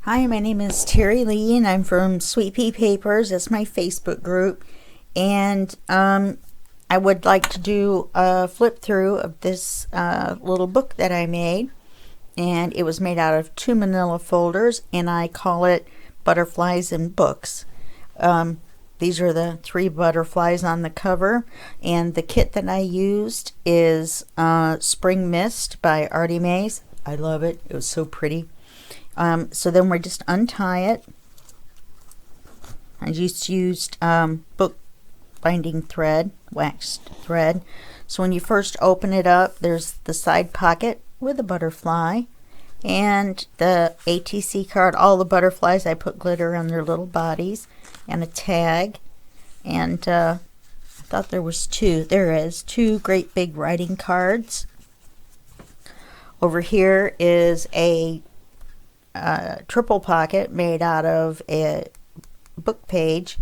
Hi, my name is Terry Lee and I'm from Sweet Pea Papers. That's my Facebook group. And I would like to do a flip through of this little book that I made. And it was made out of 2 manila folders and I call it Butterflies and Books. These are the 3 butterflies on the cover. And the kit that I used is Spring Mist by Artie Mays. I love it. It was so pretty. So then we just untie it. I just used book binding thread, waxed thread. So when you first open it up, there's the side pocket with a butterfly and the ATC card. All the butterflies, I put glitter on their little bodies, and a tag. And I thought there was 2. There is 2 great big writing cards. Over here is a triple pocket made out of a book page,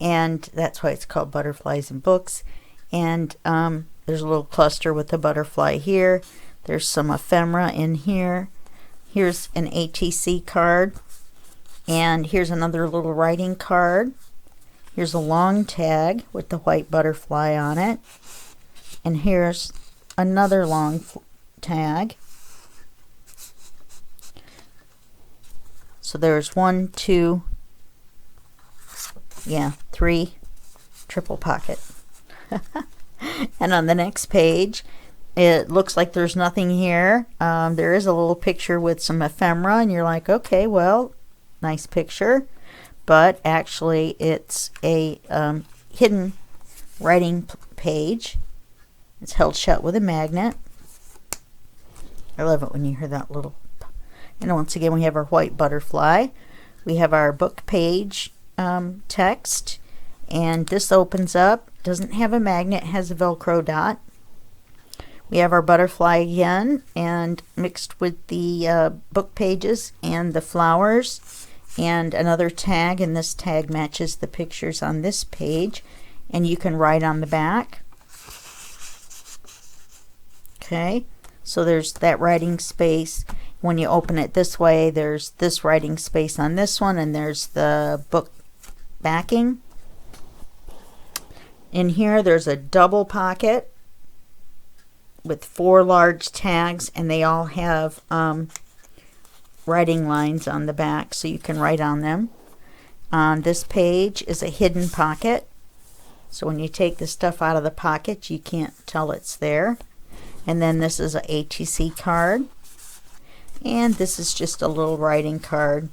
and that's why it's called Butterflies and Books. And there's a little cluster with the butterfly here. There's some ephemera in here. Here's an ATC card, and here's another little writing card. Here's a long tag with the white butterfly on it, and here's another long tag. So there's 1, 2, 3 triple pocket. And on the next page, it looks like there's nothing here. There is a little picture with some ephemera, and you're like, okay, well, nice picture. But actually, it's a hidden writing page. It's held shut with a magnet. I love it when you hear that little. And once again, we have our white butterfly. We have our book page text. And this opens up. Doesn't have a magnet. Has a Velcro dot. We have our butterfly again. And mixed with the book pages and the flowers. And another tag. And this tag matches the pictures on this page. And you can write on the back. Okay. So there's that writing space. When you open it this way, there's this writing space on this one, and there's the book backing. In here, there's a double pocket with 4 large tags, and they all have writing lines on the back, so you can write on them. On this page is a hidden pocket. So when you take the stuff out of the pocket, you can't tell it's there. And then this is an ATC card. And this is just a little writing card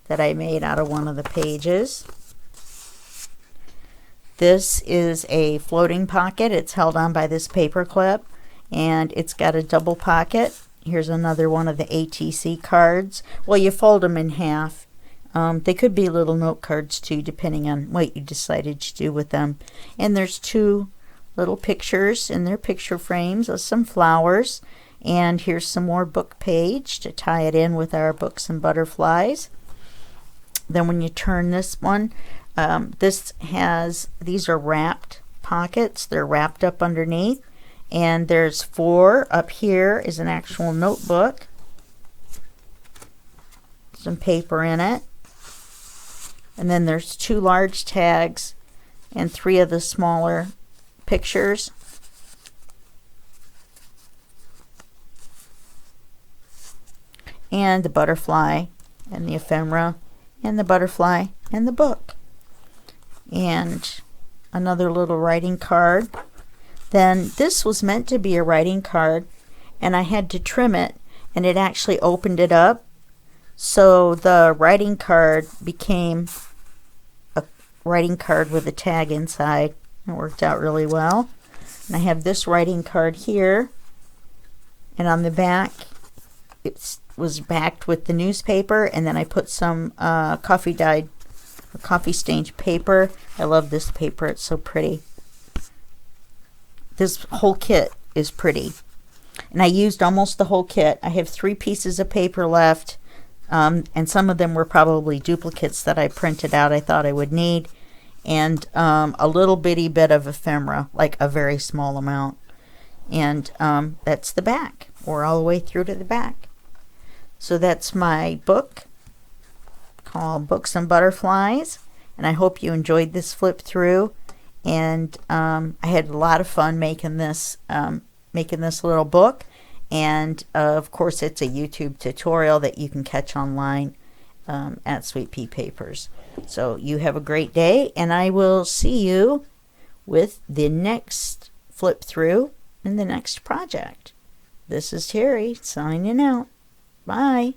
that I made out of one of the pages. This is a floating pocket. It's held on by this paper clip, and it's got a double pocket. Here's another one of the ATC cards. Well, you fold them in half. They could be little note cards too, depending on what you decided to do with them. And there's 2 little pictures in their picture frames of some flowers. And here's some more book page to tie it in with our books and butterflies. Then when you turn this one, these are wrapped pockets. They're wrapped up underneath. And there's 4. Up here is an actual notebook. Some paper in it. And then there's 2 large tags and 3 of the smaller pictures. And the butterfly and the ephemera and the butterfly and the book. And another little writing card. Then this was meant to be a writing card, and I had to trim it, and it actually opened it up. So the writing card became a writing card with a tag inside. It worked out really well. And I have this writing card here, and on the back it was backed with the newspaper, and then I put some coffee dyed or coffee stained paper. I love this paper. It's so pretty. This whole kit is pretty, and I used almost the whole kit. I have 3 pieces of paper left, and some of them were probably duplicates that I printed out I thought I would need, and a little bitty bit of ephemera, like a very small amount. And that's the back. We're all the way through to the back. So that's my book called Books and Butterflies, and I hope you enjoyed this flip through. And I had a lot of fun making this little book. And of course, it's a YouTube tutorial that you can catch online at Sweet Pea Papers. So you have a great day, and I will see you with the next flip through in the next project. This is Terry signing out. Bye.